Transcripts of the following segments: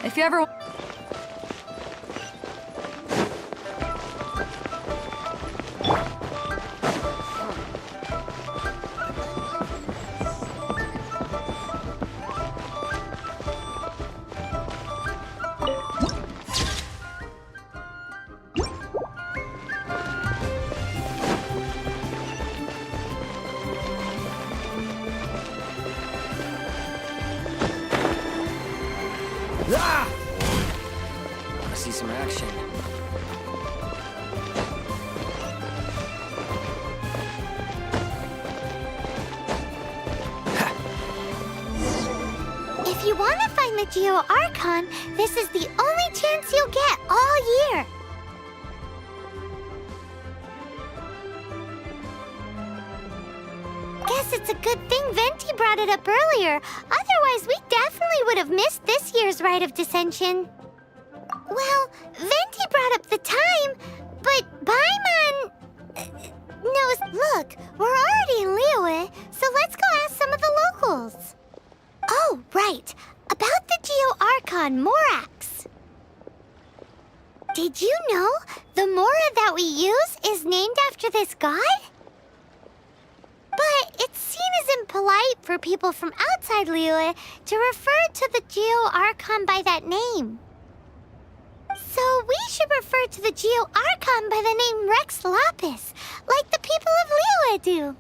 If you ever... Ah! I see some action. If you want to find the Archon, this is the only chance you'll get all year. Guess it's a good thing Venti brought it up earlier. Otherwise, we definitely would have missed this year's Rite of Dissension. Well, Venti brought up the time, but Paimon... knows... Look, we're already in Liyue, so let's go ask some of the locals. Oh, right. About the Archon Morax. Did you know the Mora that we use is named after this god? But it's seen as impolite for people from outside Liyue to refer to the Archon by that name. So we should refer to the Archon by the name Rex Lapis, like the people of Liyue do.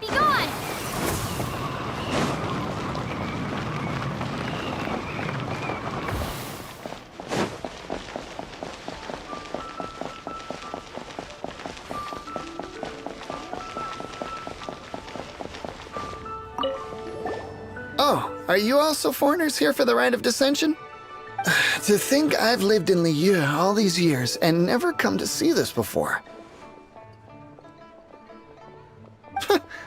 Be gone! Oh, are you also foreigners here for the Rite of Dissension? To think I've lived in Liyue all these years and never come to see this before.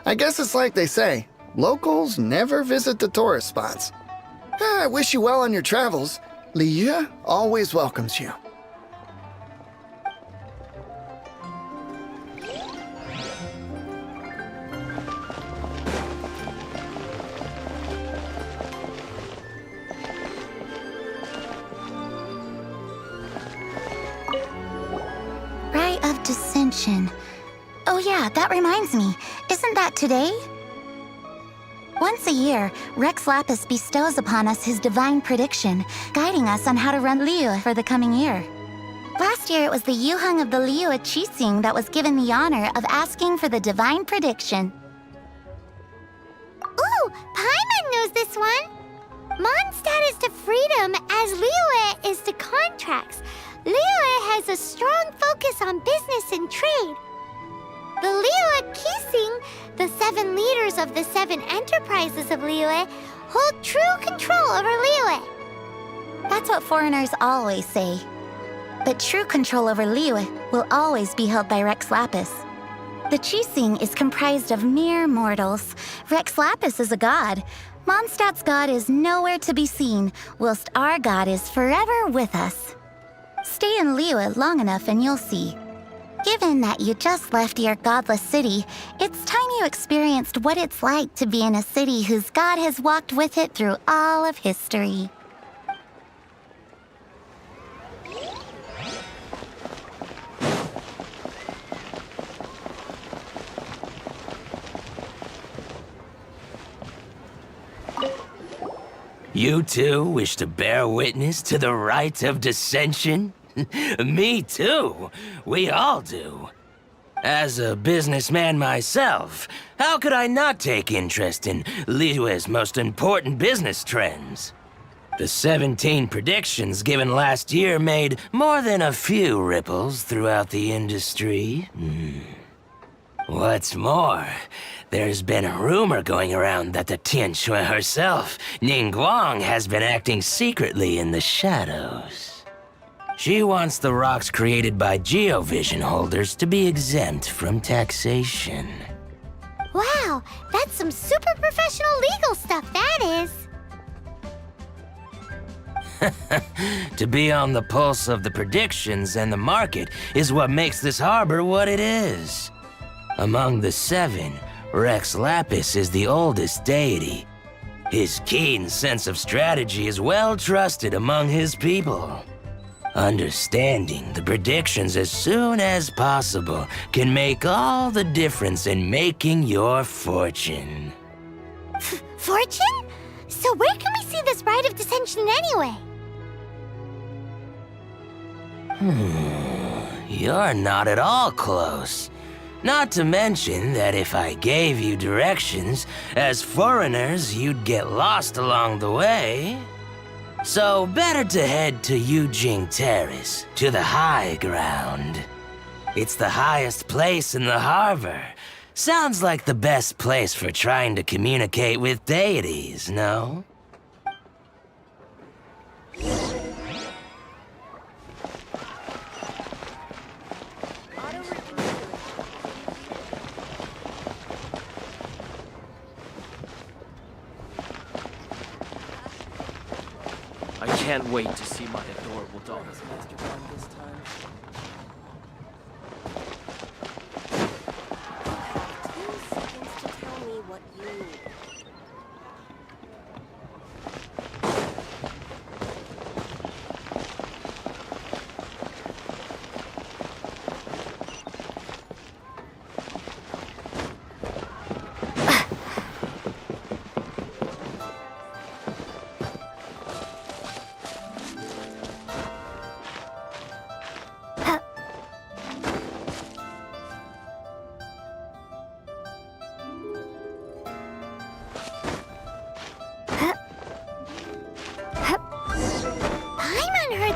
I guess it's like they say, locals never visit the tourist spots. I wish you well on your travels. Liyue always welcomes you. Rite of Dissension. Oh yeah, that reminds me. Isn't that today? Once a year, Rex Lapis bestows upon us his divine prediction, guiding us on how to run Liyue for the coming year. Last year, it was the Yuheng of the Liyue Qixing that was given the honor of asking for the divine prediction. Ooh, Paimon knows this one! Mondstadt is to freedom as Liyue is to contracts. Liyue has a strong focus on business and trade. The Liyue Qixing, the 7 leaders of the 7 enterprises of Liyue, hold true control over Liyue. That's what foreigners always say. But true control over Liyue will always be held by Rex Lapis. The Qixing is comprised of mere mortals. Rex Lapis is a god. Mondstadt's god is nowhere to be seen, whilst our god is forever with us. Stay in Liyue long enough and you'll see. Given that you just left your godless city, it's time you experienced what it's like to be in a city whose god has walked with it through all of history. You too wish to bear witness to the Rite of Dissension? Me too. We all do. As a businessman myself, how could I not take interest in Liyue's most important business trends? The 17 predictions given last year made more than a few ripples throughout the industry. What's more, there's been a rumor going around that the Tianxue herself, Ningguang, has been acting secretly in the shadows. She wants the rocks created by geovision holders to be exempt from taxation. Wow, that's some super professional legal stuff, that is. To be on the pulse of the predictions and the market is what makes this harbor what it is. Among the 7, Rex Lapis is the oldest deity. His keen sense of strategy is well trusted among his people. Understanding the predictions as soon as possible can make all the difference in making your fortune. Fortune? So where can we see this rite of dissension anyway? You're not at all close. Not to mention that if I gave you directions, as foreigners, you'd get lost along the way. So better to head to Yujing Terrace, to the high ground. It's the highest place in the harbor. Sounds like the best place for trying to communicate with deities, no? I can't wait to see my adorable daughter.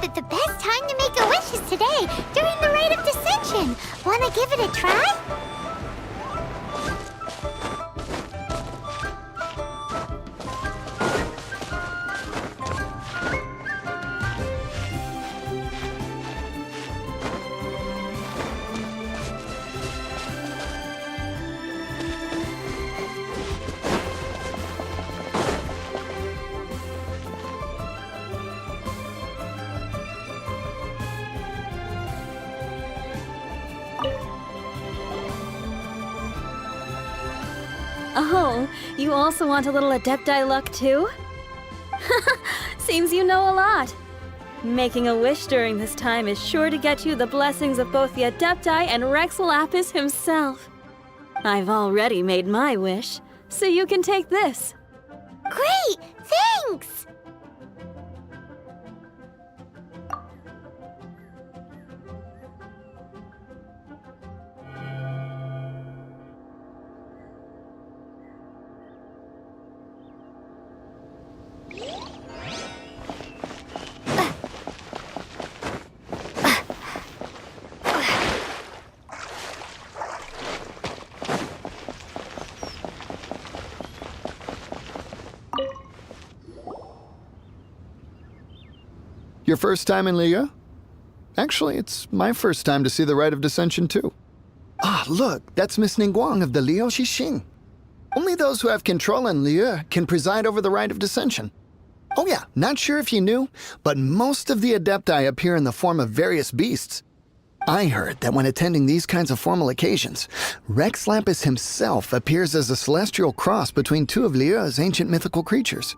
That the best time to make a wish is today, during the rite of dissension. Wanna give it a try? Oh, you also want a little Adaptei luck too? Seems you know a lot. Making a wish during this time is sure to get you the blessings of both the Adaptei and Rex Lapis himself. I've already made my wish, so you can take this. Great! Thanks! Your first time in Liyue? Actually, it's my first time to see the Rite of Dissension, too. Ah, look, that's Miss Ningguang of the Liu Xixing. Only those who have control in Liyue can preside over the Rite of Dissension. Oh yeah, not sure if you knew, but most of the Adaptei appear in the form of various beasts. I heard that when attending these kinds of formal occasions, Rex Lapis himself appears as a celestial cross between two of Liyue's ancient mythical creatures.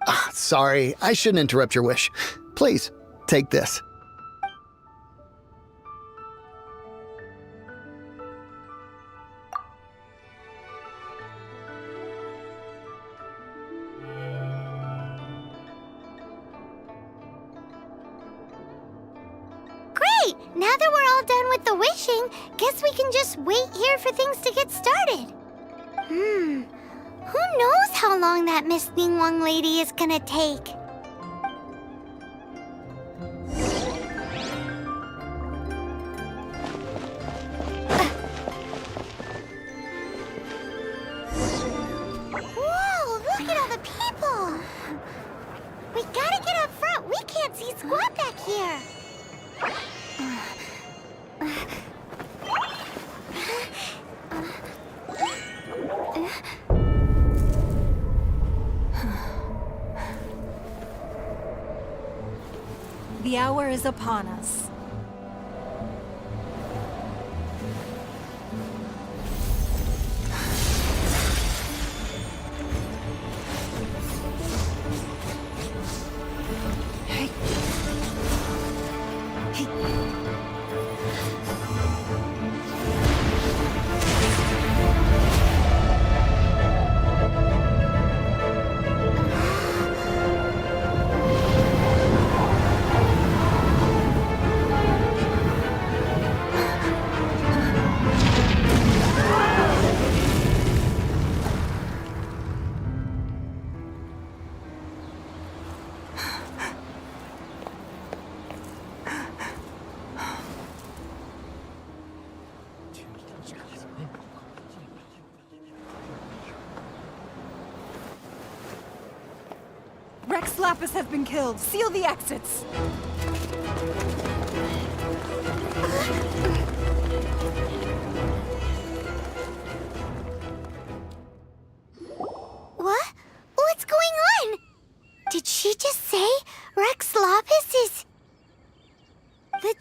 Ah, sorry, I shouldn't interrupt your wish. Please, take this. Great! Now that we're all done with with the wishing, guess we can just wait here for things to get started. Who knows how long that Miss Ningguang lady is gonna take? Whoa, look at all the people! We gotta get up front. We can't see squat back here. The hour is upon us. Rex Lapis has been killed. Seal the exits. What? What's going on? Did she just say Rex Lapis is... The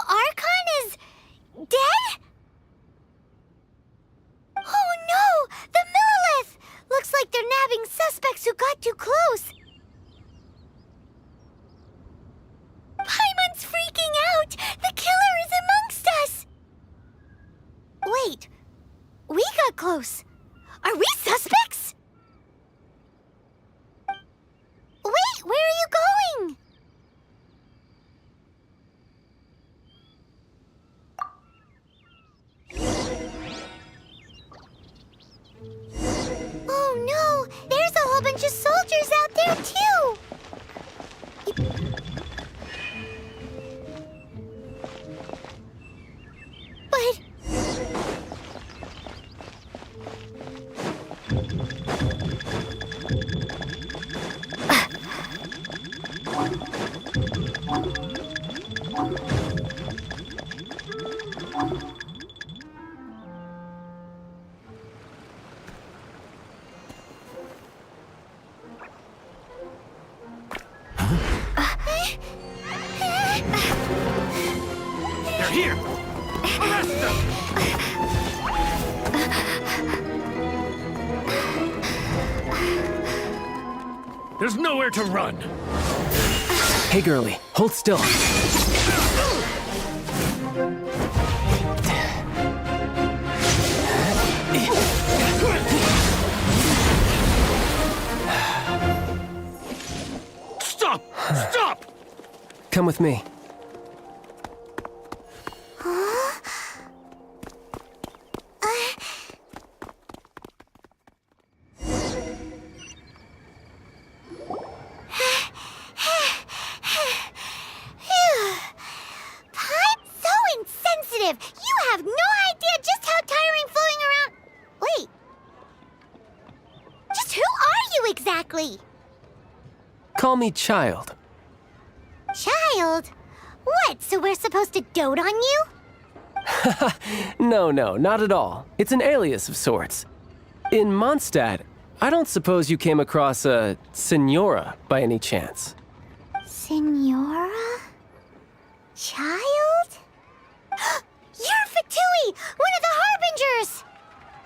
Archon is... dead? Oh no! The Millilith! Looks like they're nabbing suspects who got too close. Paimon's freaking out! The killer is amongst us! Wait, we got close. Are we suspects? Wait, where are you going? Oh no, there's a whole bunch of soldiers out there too! But... They're here! Arrest them! There's nowhere to run! Hey, girlie, hold still. Stop! Stop! Come with me. You have no idea just how tiring floating around... Wait. Just who are you exactly? Call me Child. Child? What, so we're supposed to dote on you? No, not at all. It's an alias of sorts. In Mondstadt, I don't suppose you came across a Senora by any chance. Senora? Child? You're Fatui, one of the Harbingers!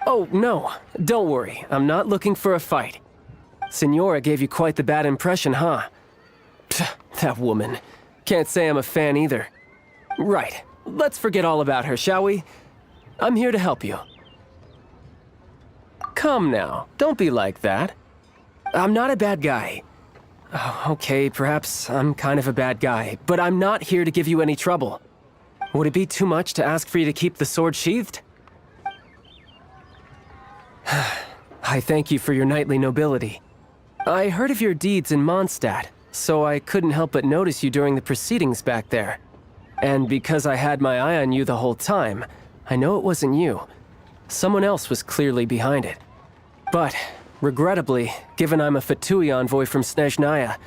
Oh, no. Don't worry. I'm not looking for a fight. Senora gave you quite the bad impression, huh? Pfft, that woman. Can't say I'm a fan either. Right. Let's forget all about her, shall we? I'm here to help you. Come now. Don't be like that. I'm not a bad guy. Oh, okay, perhaps I'm kind of a bad guy, but I'm not here to give you any trouble. Would it be too much to ask for you to keep the sword sheathed? I thank you for your knightly nobility. I heard of your deeds in Mondstadt, so I couldn't help but notice you during the proceedings back there. And because I had my eye on you the whole time, I know it wasn't you. Someone else was clearly behind it. But, regrettably, given I'm a Fatui envoy from Snezhnaya,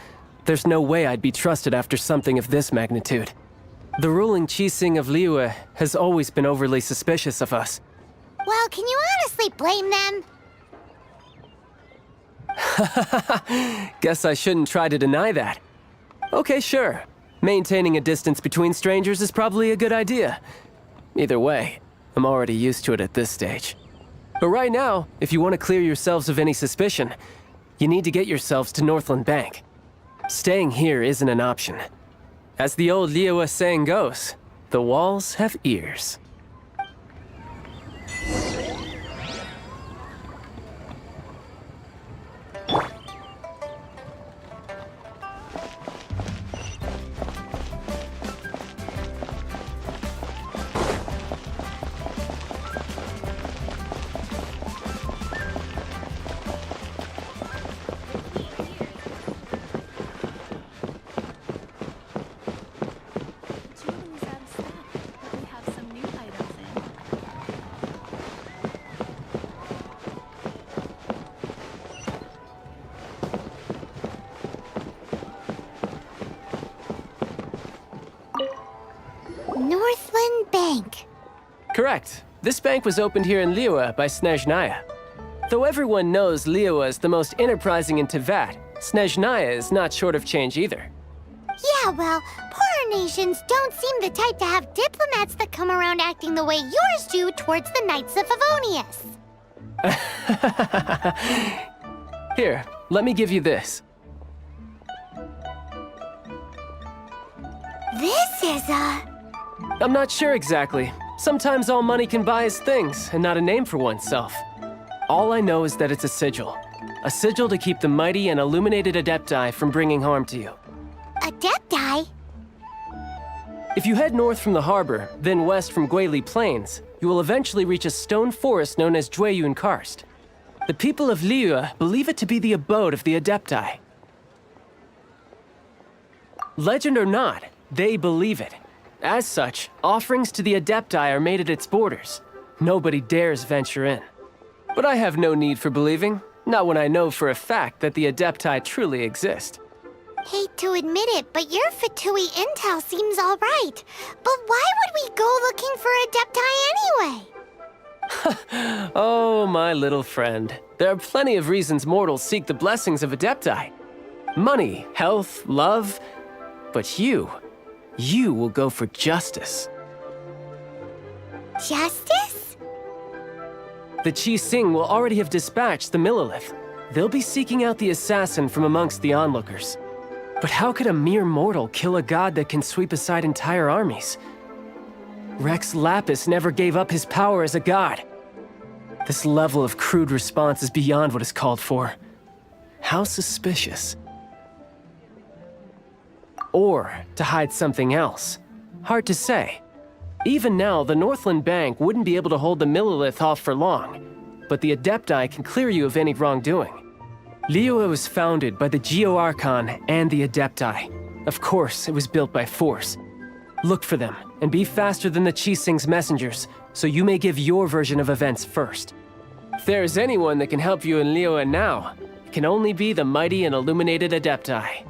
there's no way I'd be trusted after something of this magnitude. The ruling Qixing of Liyue has always been overly suspicious of us. Well, can you honestly blame them? Guess I shouldn't try to deny that. Okay, sure. Maintaining a distance between strangers is probably a good idea. Either way, I'm already used to it at this stage. But right now, if you want to clear yourselves of any suspicion, you need to get yourselves to Northland Bank. Staying here isn't an option. As the old Liyue saying goes, the walls have ears. Northland Bank. Correct. This bank was opened here in Liyue by Snezhnaya. Though everyone knows Liyue is the most enterprising in Teyvat, Snezhnaya is not short of change either. Yeah, well, poorer nations don't seem the type to have diplomats that come around acting the way yours do towards the Knights of Favonius. Here, let me give you this. This is I'm not sure exactly. Sometimes all money can buy is things, and not a name for oneself. All I know is that it's a sigil. A sigil to keep the mighty and illuminated Adaptei from bringing harm to you. Adaptei? If you head north from the harbor, then west from Guili Plains, you will eventually reach a stone forest known as Jueyun Karst. The people of Liyue believe it to be the abode of the Adaptei. Legend or not, they believe it. As such, offerings to the Adaptei are made at its borders. Nobody dares venture in. But I have no need for believing, not when I know for a fact that the Adaptei truly exist. Hate to admit it, but your Fatui intel seems all right. But why would we go looking for Adaptei anyway? Oh, my little friend. There are plenty of reasons mortals seek the blessings of Adaptei. Money, health, love. But you will go for justice. Justice? The Qixing will already have dispatched the Millelith. They'll be seeking out the assassin from amongst the onlookers. But how could a mere mortal kill a god that can sweep aside entire armies? Rex Lapis never gave up his power as a god. This level of crude response is beyond what is called for. How suspicious. Or to hide something else. Hard to say. Even now, the Northland Bank wouldn't be able to hold the Millelith off for long, but the Adaptei can clear you of any wrongdoing. Liyue was founded by the Geo-Archon and the Adaptei. Of course, it was built by force. Look for them, and be faster than the Qixing's messengers, so you may give your version of events first. If there is anyone that can help you in Liyue now, it can only be the mighty and illuminated Adaptei.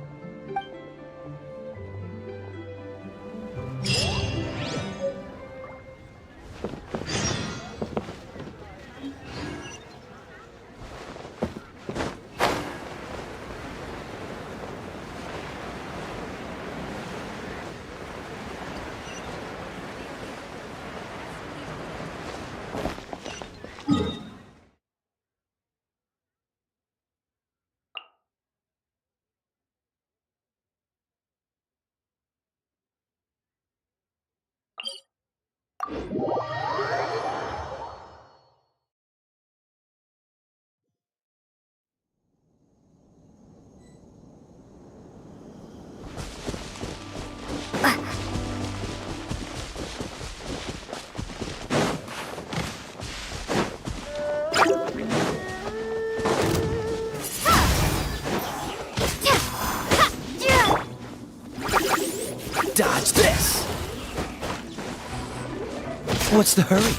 What's the hurry?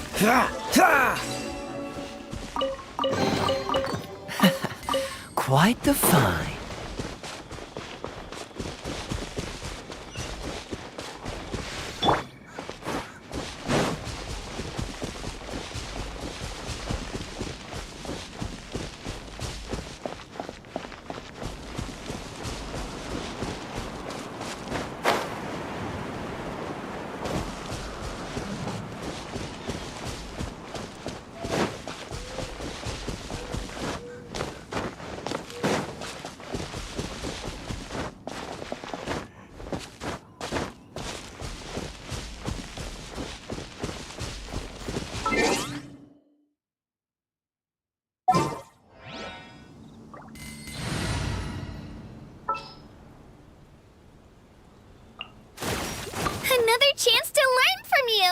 Quite the find. Another chance to learn from you!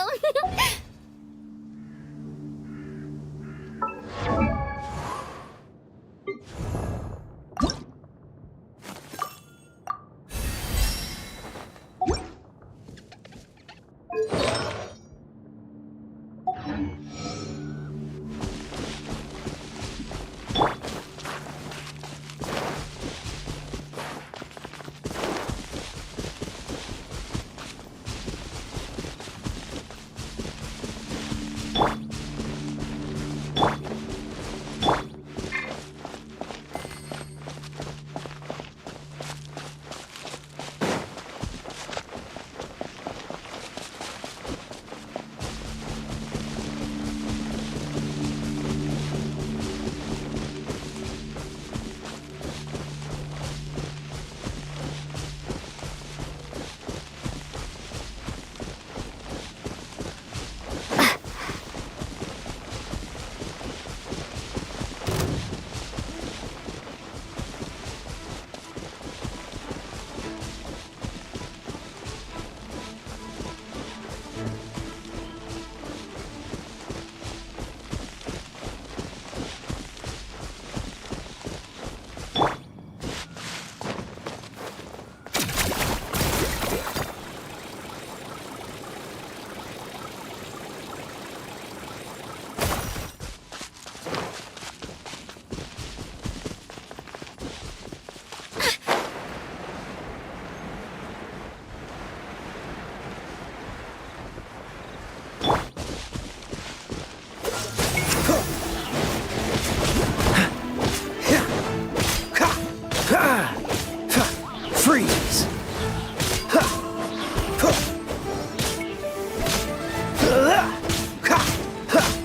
Freeze!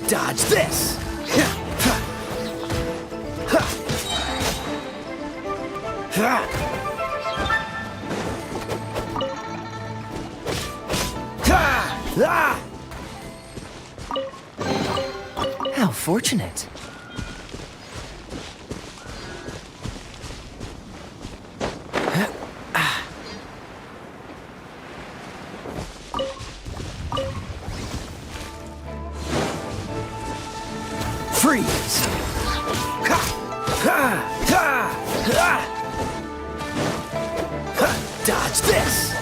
Dodge this! How fortunate. Freeze! Dodge this!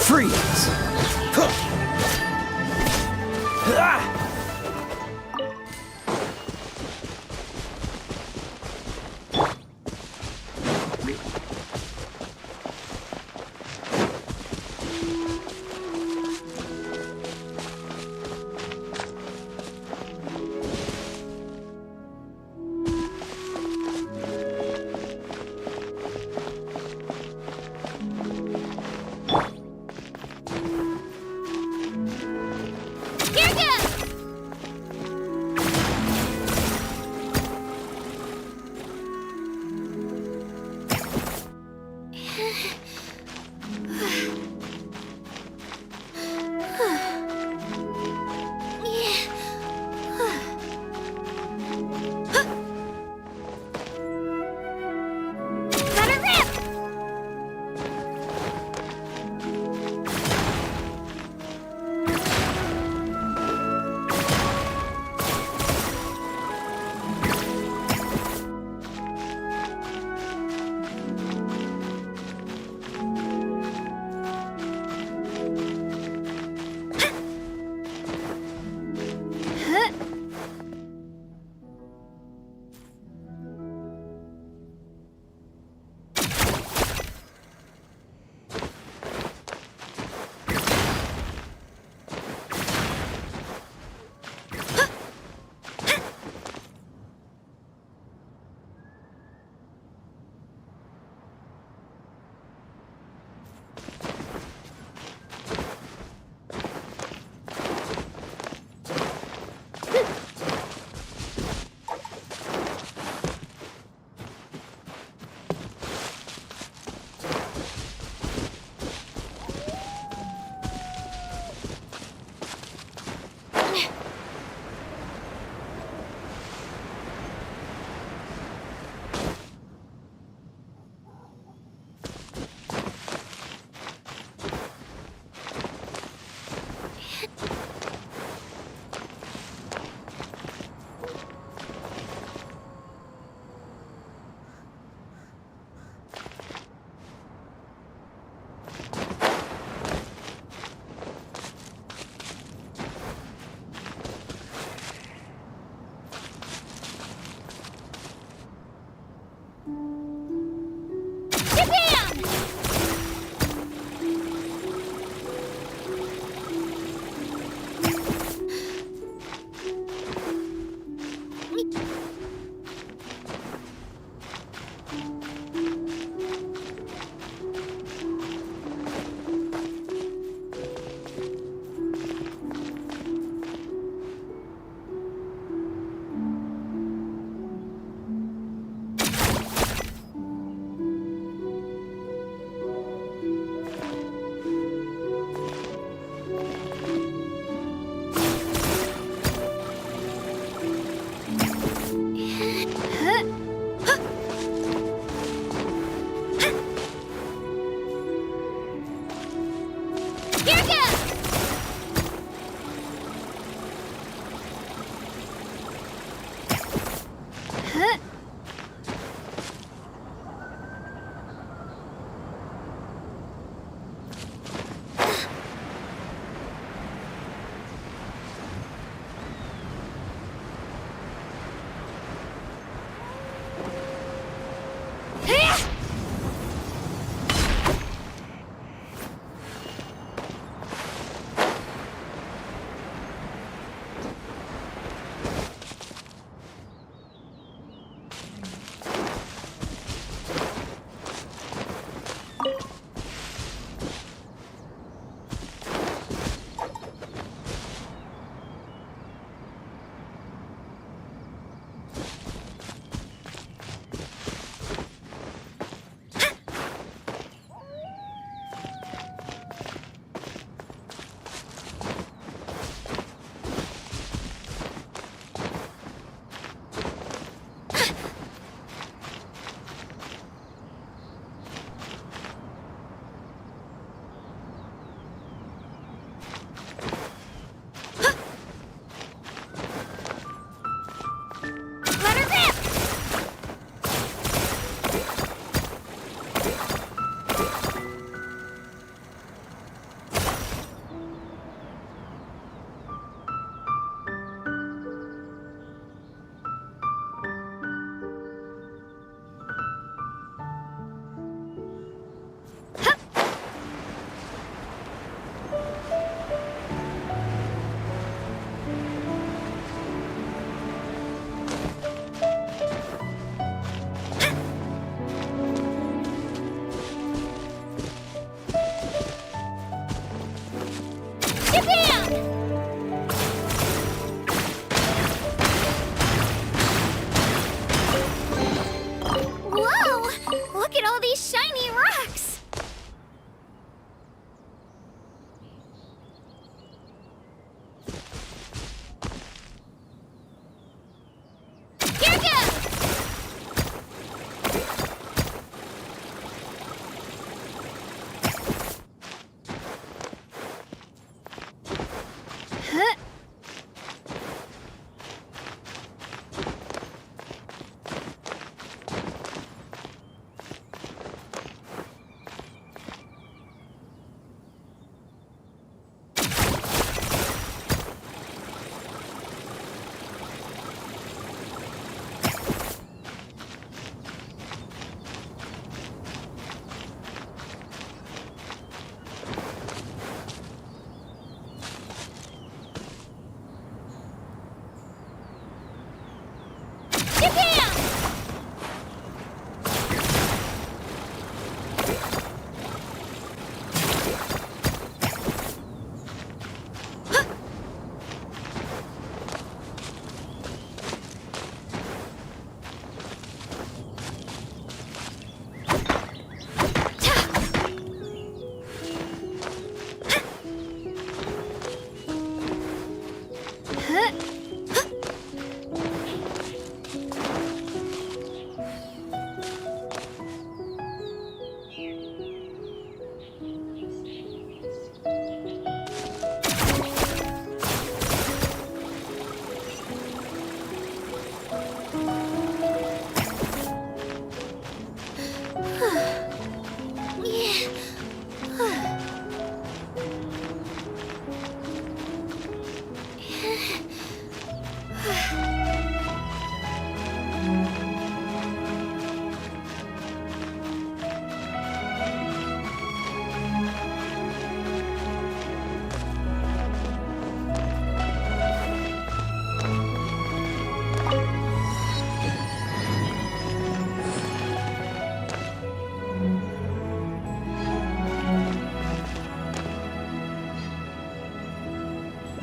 Freeze!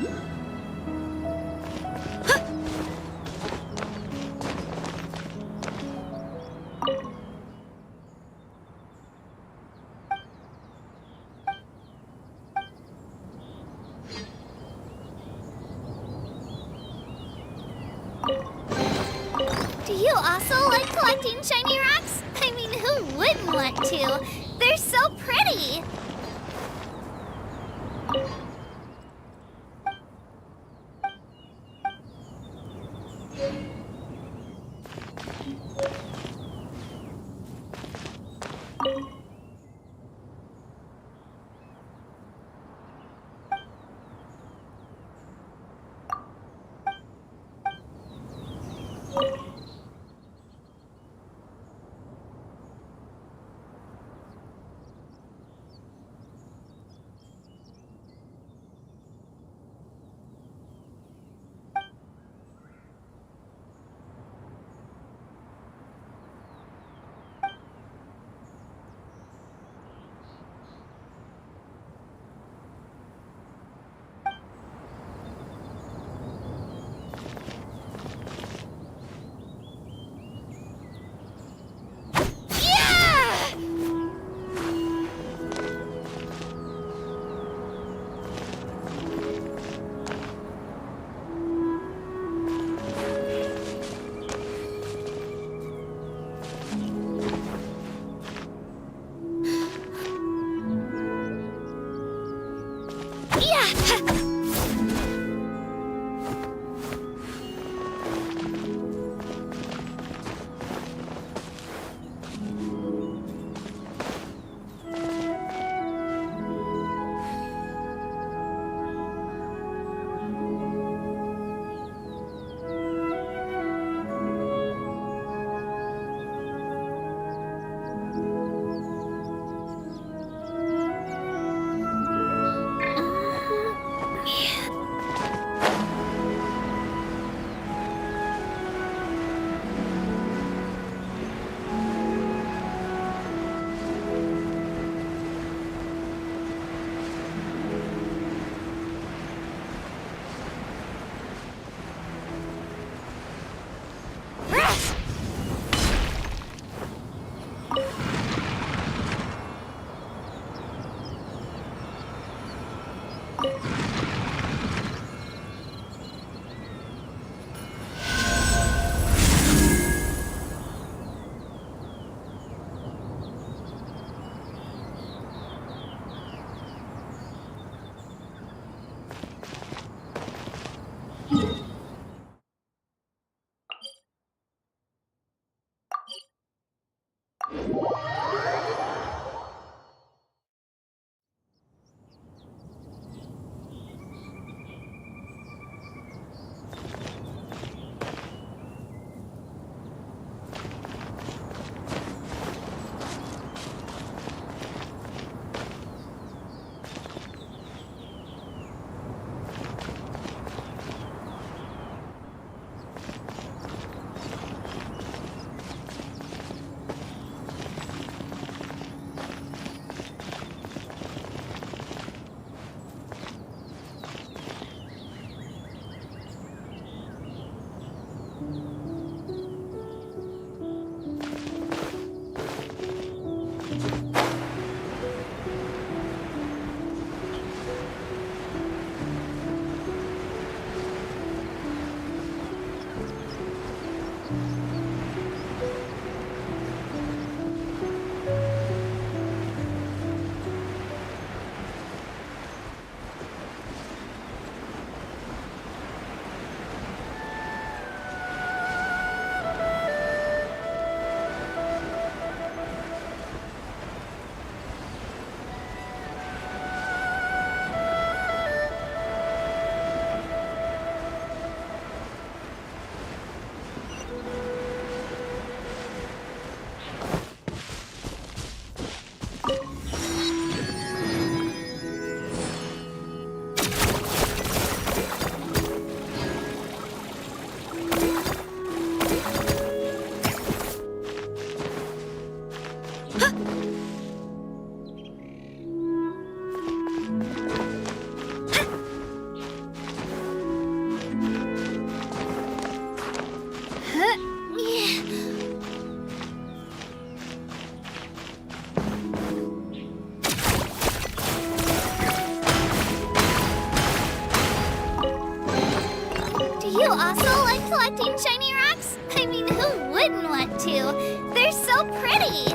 Do you also like collecting shiny rocks? I mean, who wouldn't want to? They're so pretty! You also like collecting shiny rocks? I mean, who wouldn't want to? They're so pretty!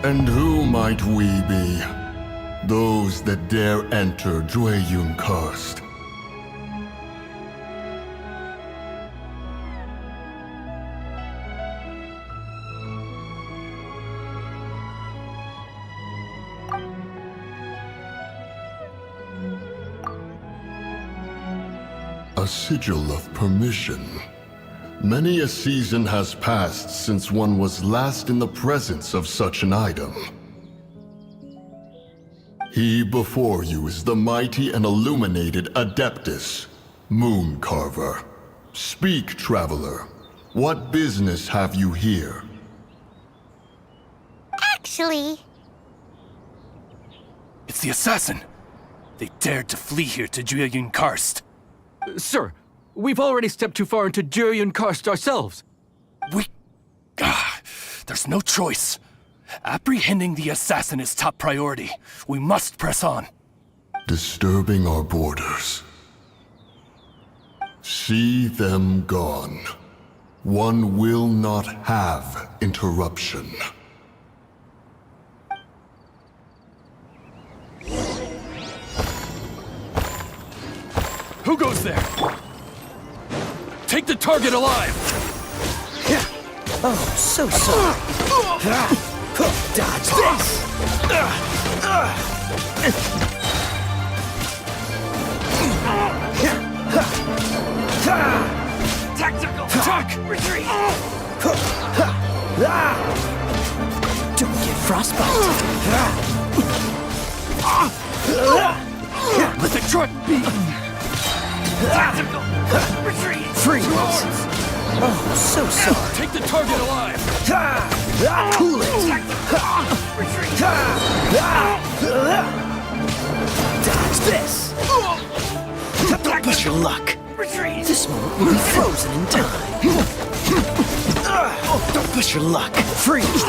And who might we be? Those that dare enter Jueyun Karst. A sigil of permission. Many a season has passed since one was last in the presence of such an item. He before you is the mighty and illuminated Adeptus, Moon Carver. Speak, traveler. What business have you here? Actually, It's the assassin! They dared to flee here to Jueyun Karst. Sir, we've already stepped too far into Jueyun Karst ourselves. There's no choice. Apprehending the assassin is top priority. We must press on. Disturbing our borders. See them gone. One will not have interruption. Who goes there? Take the target alive! Oh, so sorry. Dodge this! Tactical attack! Retreat! Don't get frostbite. Let the truck be! Tactical! Retreat! Freeze! Oh, so sorry. Take the target alive! Cool it! Retreat! Dodge this! Don't push your luck. Retreat! This moment will be frozen in time. Don't push your luck. Freeze!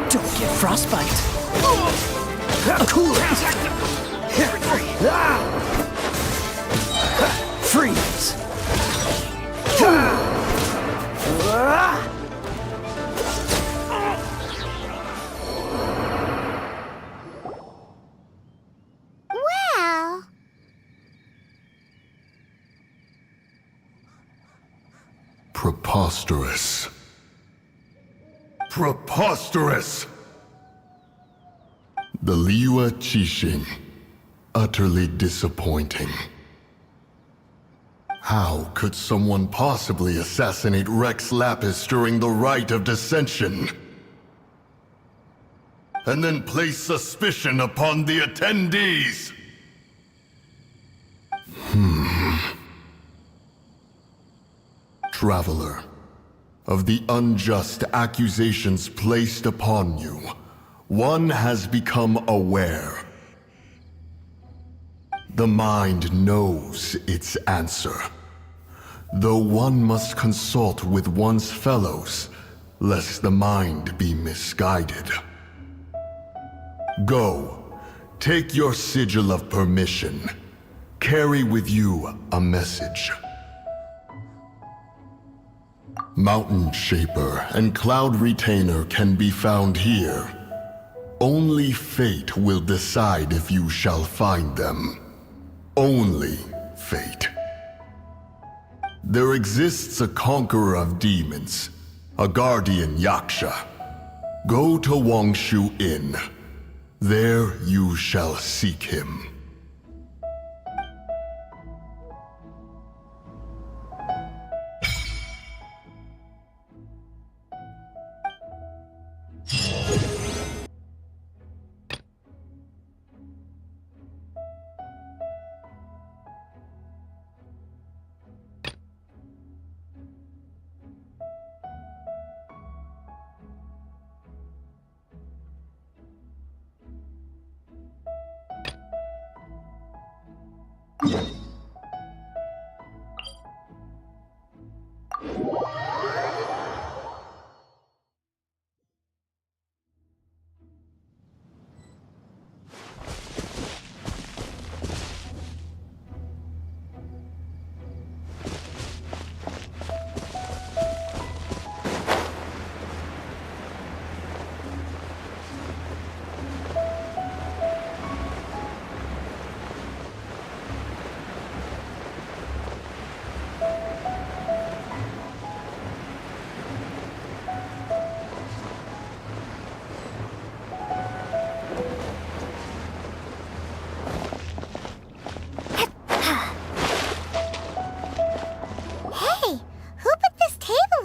Don't get frostbite. Cool it! Freeze! Well, Preposterous. Preposterous! The Liyue Qixing. Utterly disappointing. How could someone possibly assassinate Rex Lapis during the rite of dissension? And then place suspicion upon the attendees? Traveler, of the unjust accusations placed upon you, one has become aware. The mind knows its answer, though one must consult with one's fellows, lest the mind be misguided. Go, take your sigil of permission. Carry with you a message. Mountain Shaper and Cloud Retainer can be found here. Only fate will decide if you shall find them. Only fate. There exists a conqueror of demons, a guardian Yaksha. Go to Wangshu Inn. There you shall seek him.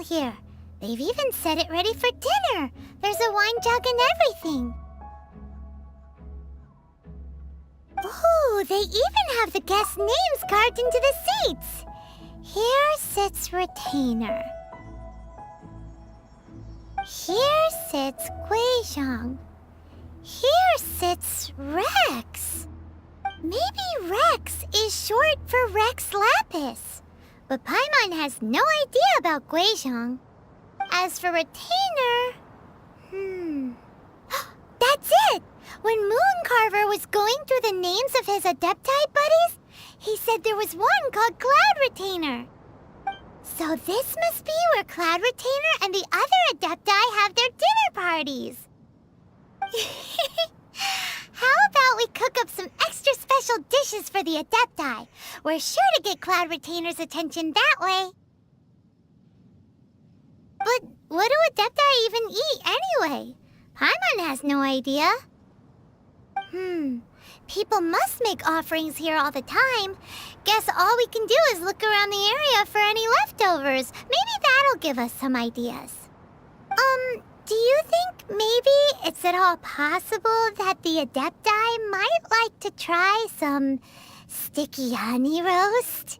Here. They've even set it ready for dinner. There's a wine jug and everything. Ooh, they even have the guests' names carved into the seats. Here sits Retainer. Here sits Guizhong. Here sits Rex. Maybe Rex is short for Rex Lapis. But Paimon has no idea about Guizhong. As for retainer... That's it! When Mooncarver was going through the names of his Adaptei buddies, he said there was one called Cloud Retainer. So this must be where Cloud Retainer and the other Adaptei have their dinner parties. How about we cook up some extra special dishes for the Adaptei? We're sure to get Cloud Retainer's attention that way. But what do Adaptei even eat anyway? Paimon has no idea. People must make offerings here all the time. Guess all we can do is look around the area for any leftovers. Maybe that'll give us some ideas. Do you think maybe it's at all possible that the Adaptei might like to try some sticky honey roast?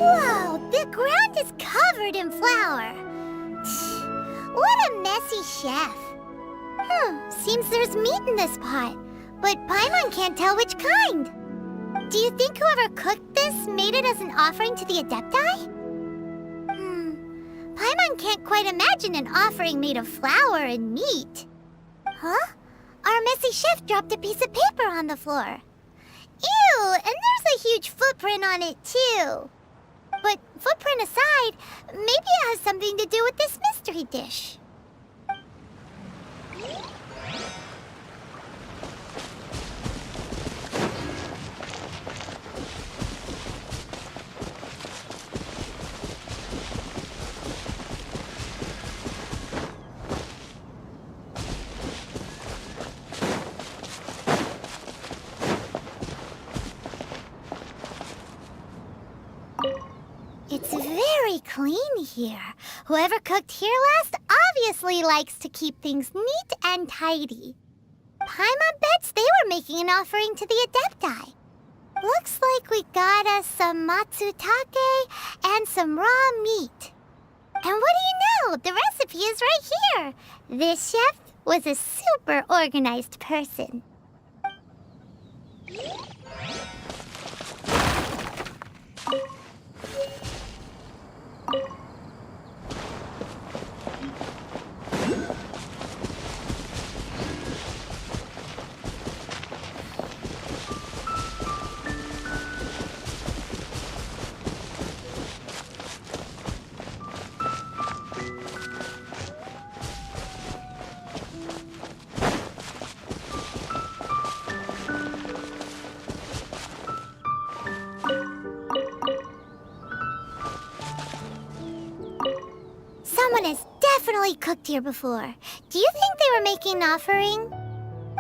Whoa, the ground is covered in flour. What a messy chef. Seems there's meat in this pot, but Paimon can't tell which kind. Do you think whoever cooked this made it as an offering to the Adaptei? Paimon can't quite imagine an offering made of flour and meat. Huh? Our messy chef dropped a piece of paper on the floor. Ew, and there's a huge footprint on it, too. But footprint aside, maybe it has something to do with this mystery dish. It's very clean here. Whoever cooked here last obviously likes to keep things neat and tidy. Paimon bets they were making an offering to the Adaptei. Looks like we got us some matsutake and some raw meat. And what do you know? The recipe is right here. This chef was a super organized person. Someone has definitely cooked here before. Do you think they were making an offering?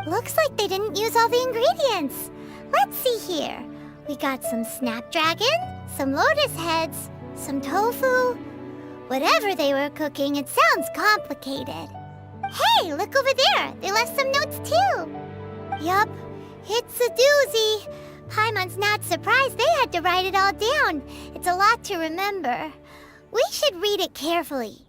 Looks like they didn't use all the ingredients. Let's see here. We got some snapdragon, some lotus heads, some tofu. Whatever they were cooking, it sounds complicated. Hey, look over there. They left some notes too. Yup, it's a doozy. Paimon's not surprised they had to write it all down. It's a lot to remember. We should read it carefully.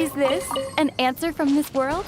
Is this an answer from this world?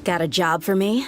Got a job for me?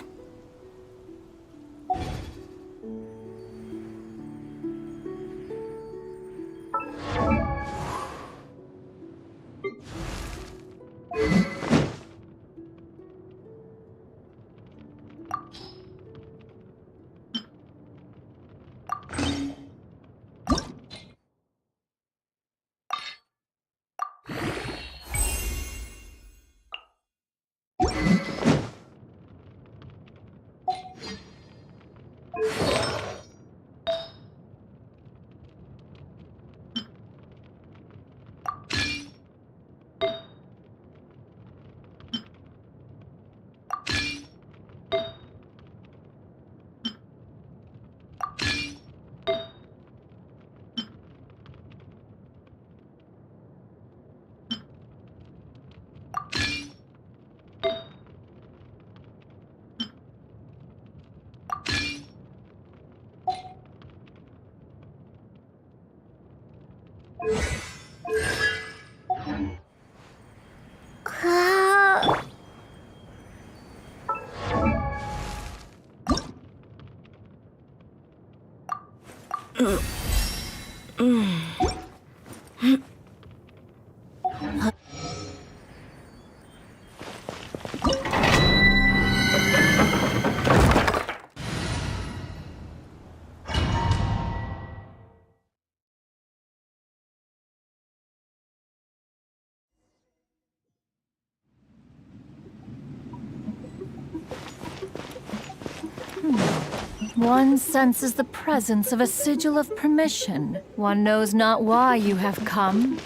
One senses the presence of a sigil of permission. One knows not why you have come,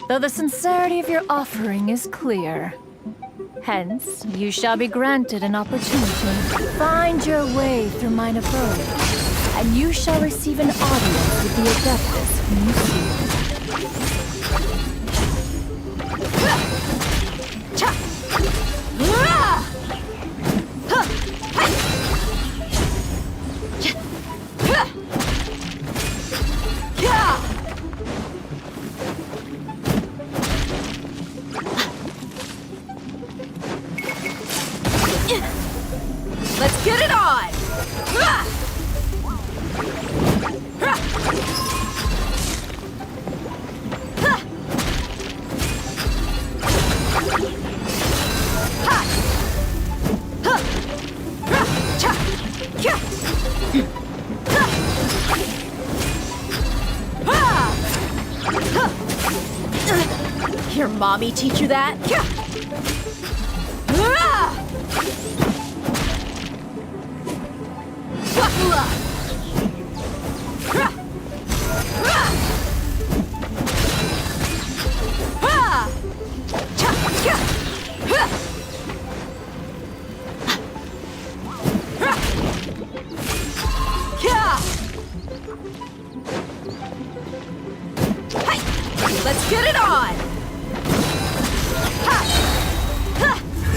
though the sincerity of your offering is clear. Hence, you shall be granted an opportunity. Find your way through mine abode, and you shall receive an audience with the Adeptus whom you seek. Let's get it on! Your mommy teach you that? Buckle up! Let's get it on!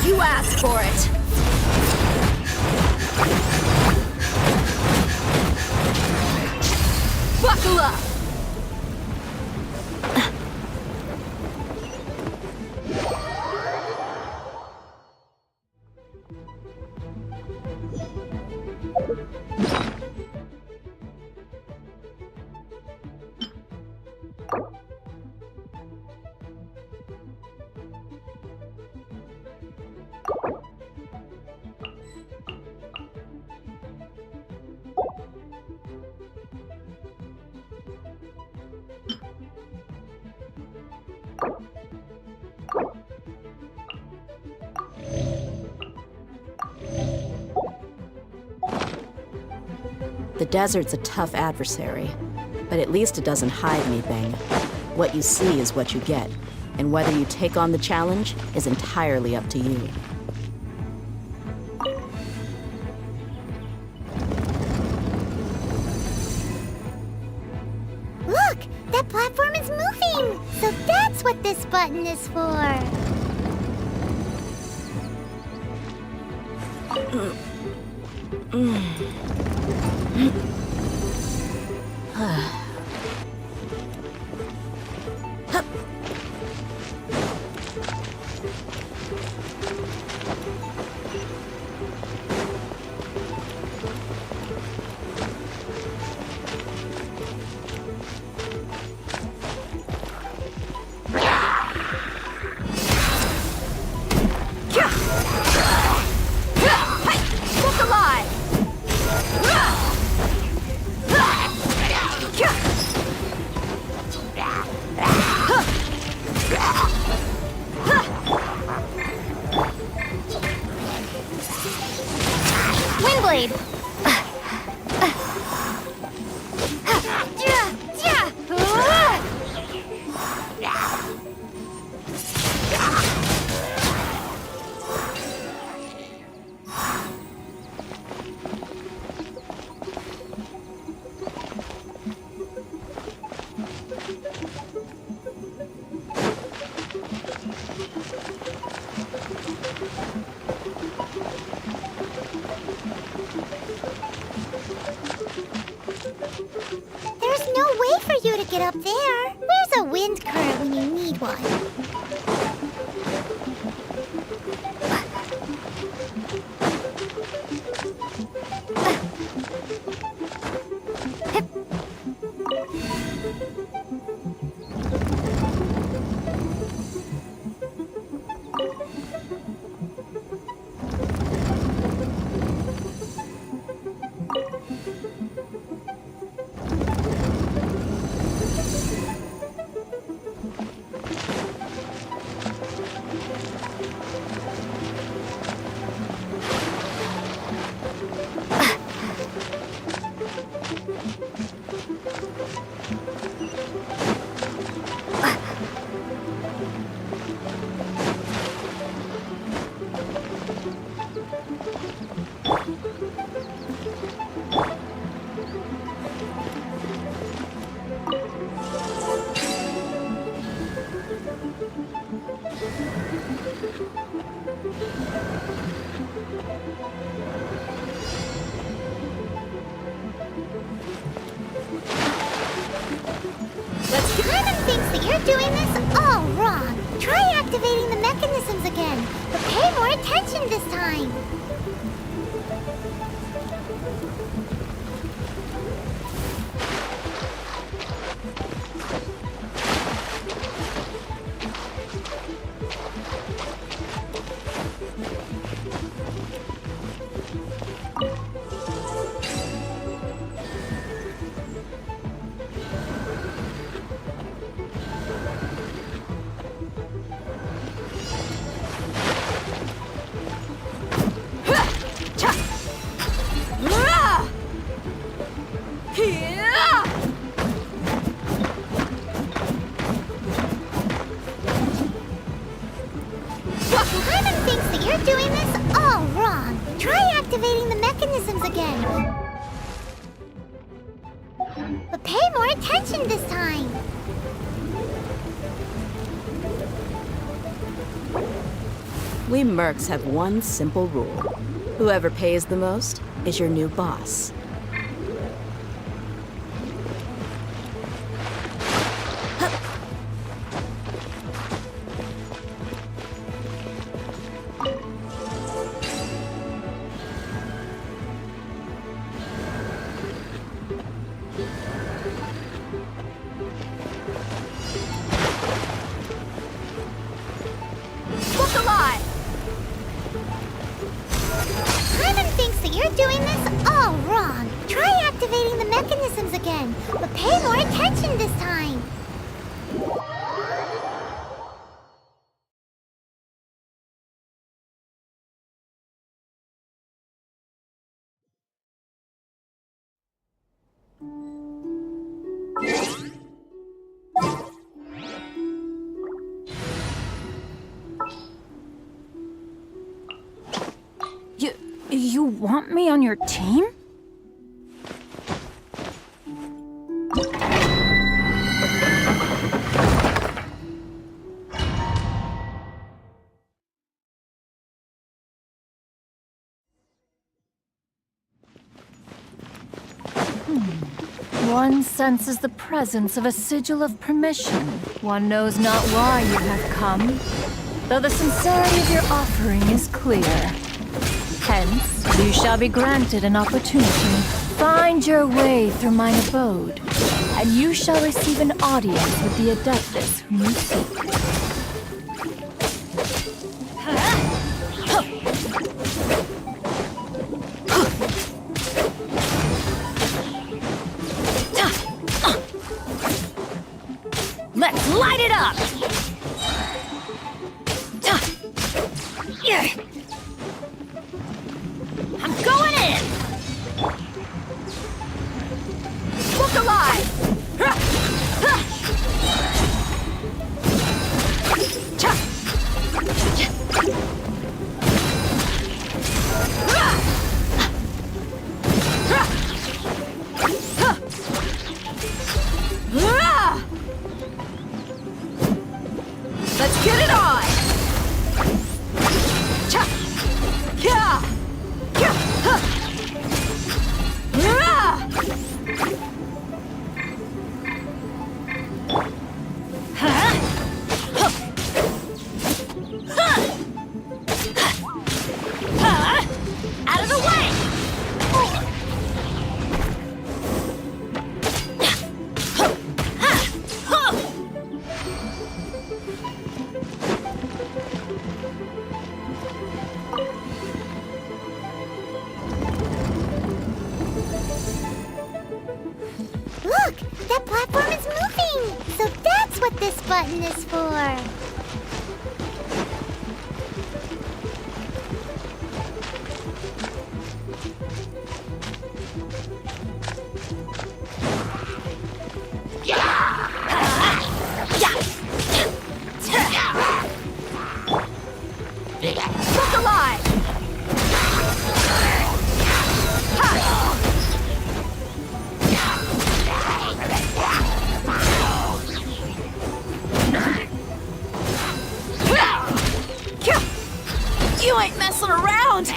You asked for it! Buckle up! The desert's a tough adversary, but at least it doesn't hide anything. What you see is what you get, and whether you take on the challenge is entirely up to you. Look! That platform is moving! So that's what this button is for! destroyed! There's no way for you to get up there. Where's a wind current when you need one? Simon thinks that you're doing this all wrong. Try activating the mechanisms again, but pay more attention this time. Simon thinks that you're doing this all wrong. Try activating the mechanisms again. But pay more attention this time. We mercs have one simple rule. Whoever pays the most is your new boss. Simon thinks that you're doing this all wrong. Try activating the mechanisms again, but pay more attention this time. You want me on your team? One senses the presence of a sigil of permission. One knows not why you have come, though the sincerity of your offering is clear. Hence, you shall be granted an opportunity. Find your way through mine abode, and you shall receive an audience with the Adaptei whom you seek. Let's light it up! I'm going in! holding this for? Look alive! You ain't messing around!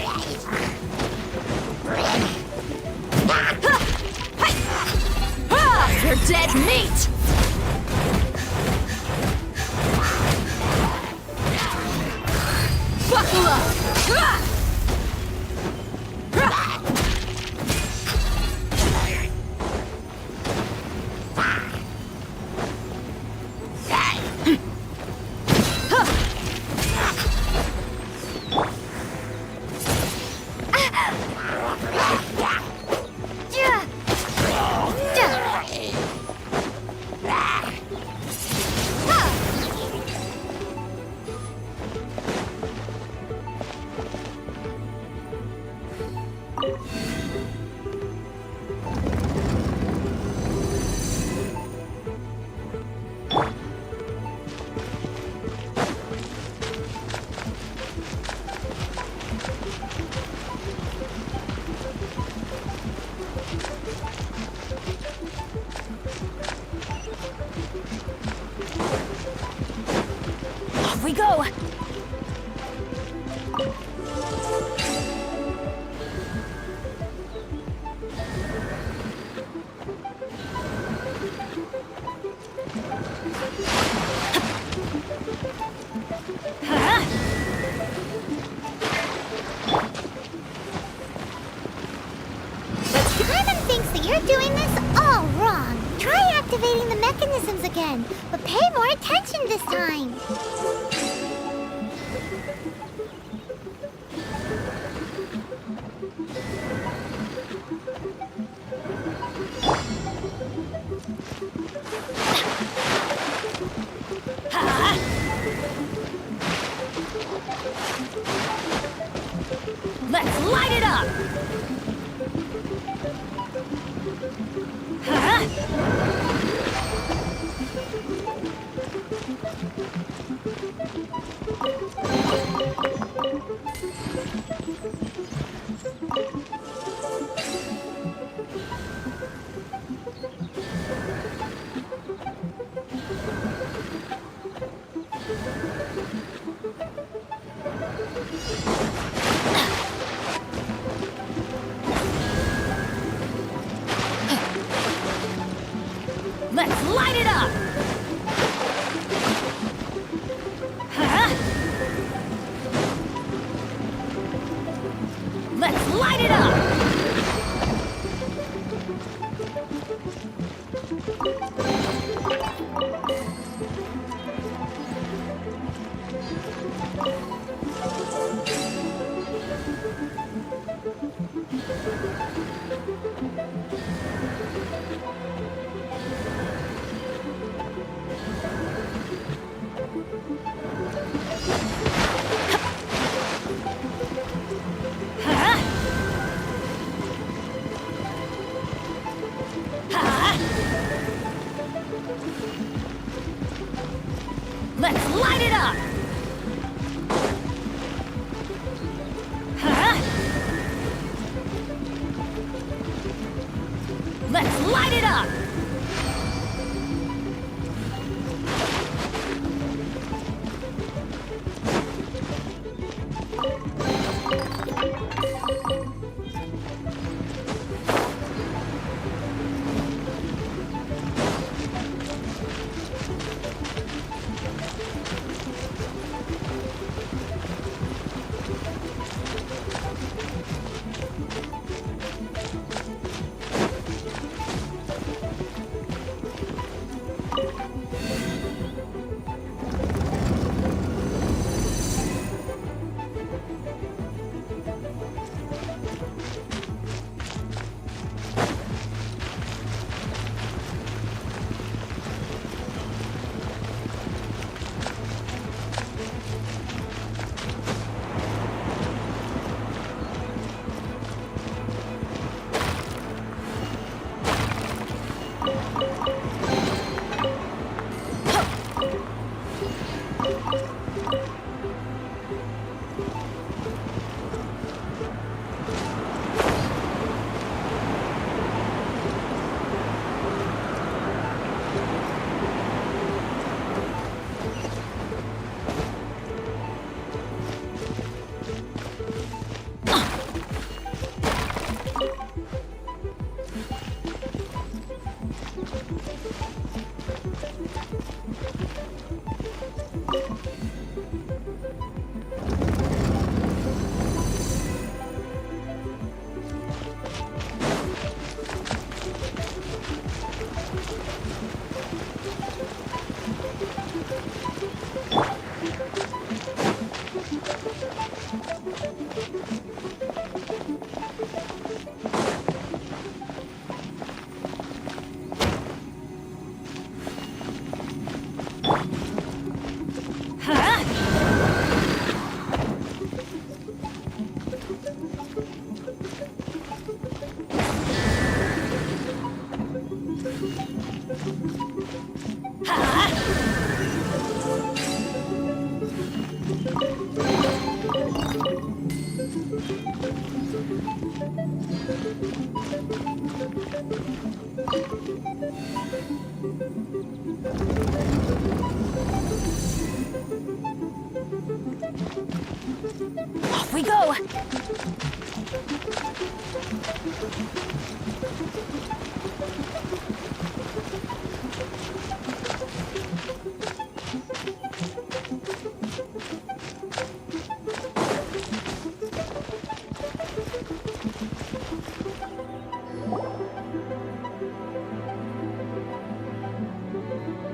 You're dead meat! Buckle up! Off we go! Paimon thinks that you're doing this all wrong. Try activating the mechanisms again, but pay more attention this time. Let's light it up! Let's light it up! Let's light it up! we go!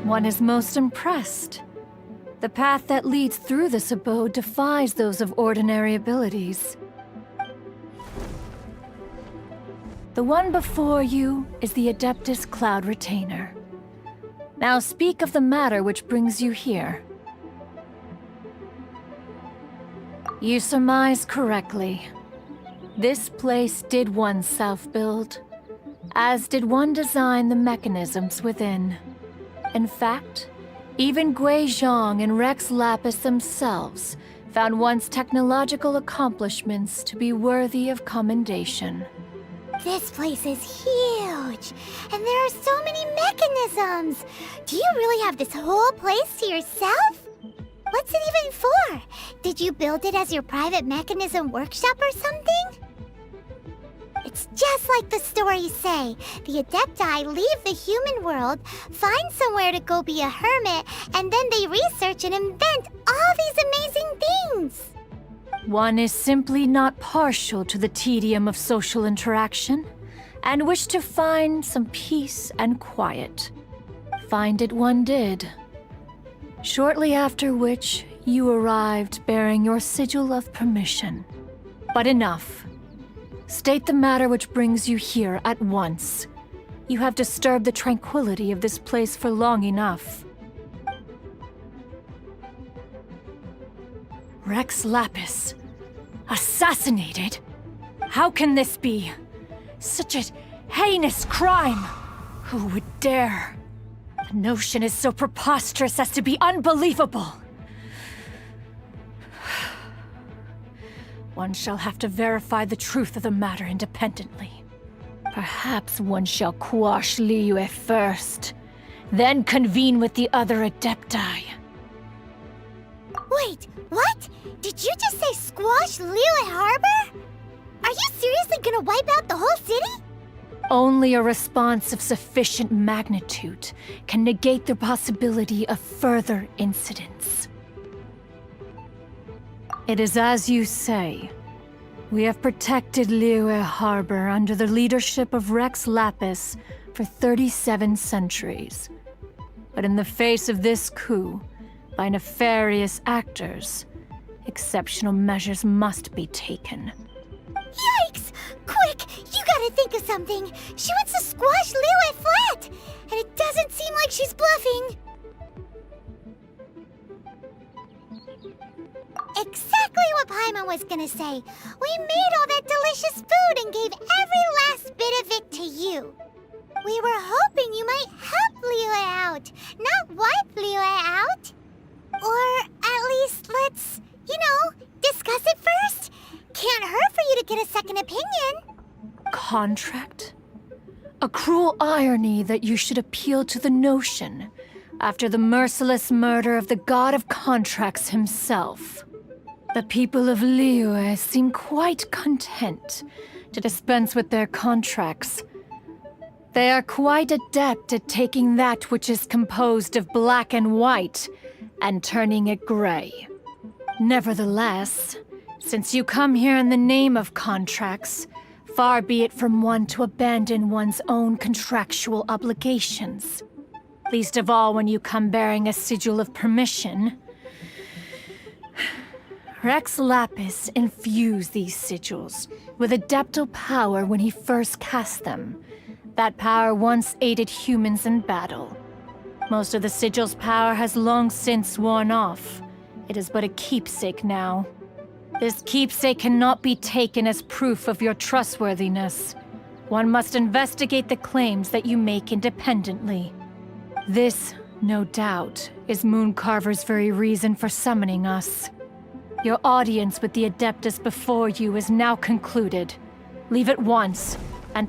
One is most impressed. The path that leads through this abode defies those of ordinary abilities. The one before you is the Adeptus Cloud Retainer. Now speak of the matter which brings you here. You surmise correctly. This place did one self-build, as did one design the mechanisms within. In fact, even Gui Zhang and Rex Lapis themselves found one's technological accomplishments to be worthy of commendation. This place is huge, and there are so many mechanisms. Do you really have this whole place to yourself? What's it even for? Did you build it as your private mechanism workshop or something? It's just like the stories say. The Adaptei leave the human world, find somewhere to go be a hermit, and then they research and invent all these amazing things. One is simply not partial to the tedium of social interaction, and wished to find some peace and quiet. Find it one did. Shortly after which, you arrived bearing your sigil of permission. But enough. State the matter which brings you here at once. You have disturbed the tranquility of this place for long enough. Rex Lapis. Assassinated? How can this be? Such a heinous crime! Who would dare? The notion is so preposterous as to be unbelievable. One shall have to verify the truth of the matter independently. Perhaps one shall quash Liyue first, then convene with the other Adeptei. Wait, what? Did you just say squash Liyue Harbor? Are you seriously gonna wipe out the whole city? Only a response of sufficient magnitude can negate the possibility of further incidents. It is as you say. We have protected Liyue Harbor under the leadership of Rex Lapis for 37 centuries. But in the face of this coup, by nefarious actors, exceptional measures must be taken. Yikes! Quick, you gotta think of something. She wants to squash Liyue flat, and it doesn't seem like she's bluffing. Exactly what Paimon was gonna say. We made all that delicious food and gave every last bit of it to you. We were hoping you might help Liyue out, not wipe Liyue out. Or at least let's, discuss it first. Can't hurt for you to get a second opinion. Contract? A cruel irony that you should appeal to the notion after the merciless murder of the god of contracts himself. The people of Liyue seem quite content to dispense with their contracts. They are quite adept at taking that which is composed of black and white and turning it gray. Nevertheless, since you come here in the name of contracts, far be it from one to abandon one's own contractual obligations. Least of all when you come bearing a sigil of permission. Rex Lapis infused these sigils with adeptal power when he first cast them. That power once aided humans in battle. Most of the sigil's power has long since worn off. It is but a keepsake now. This keepsake cannot be taken as proof of your trustworthiness. One must investigate the claims that you make independently. This, no doubt, is Mooncarver's very reason for summoning us. Your audience with the Adeptus before you is now concluded. Leave at once, and...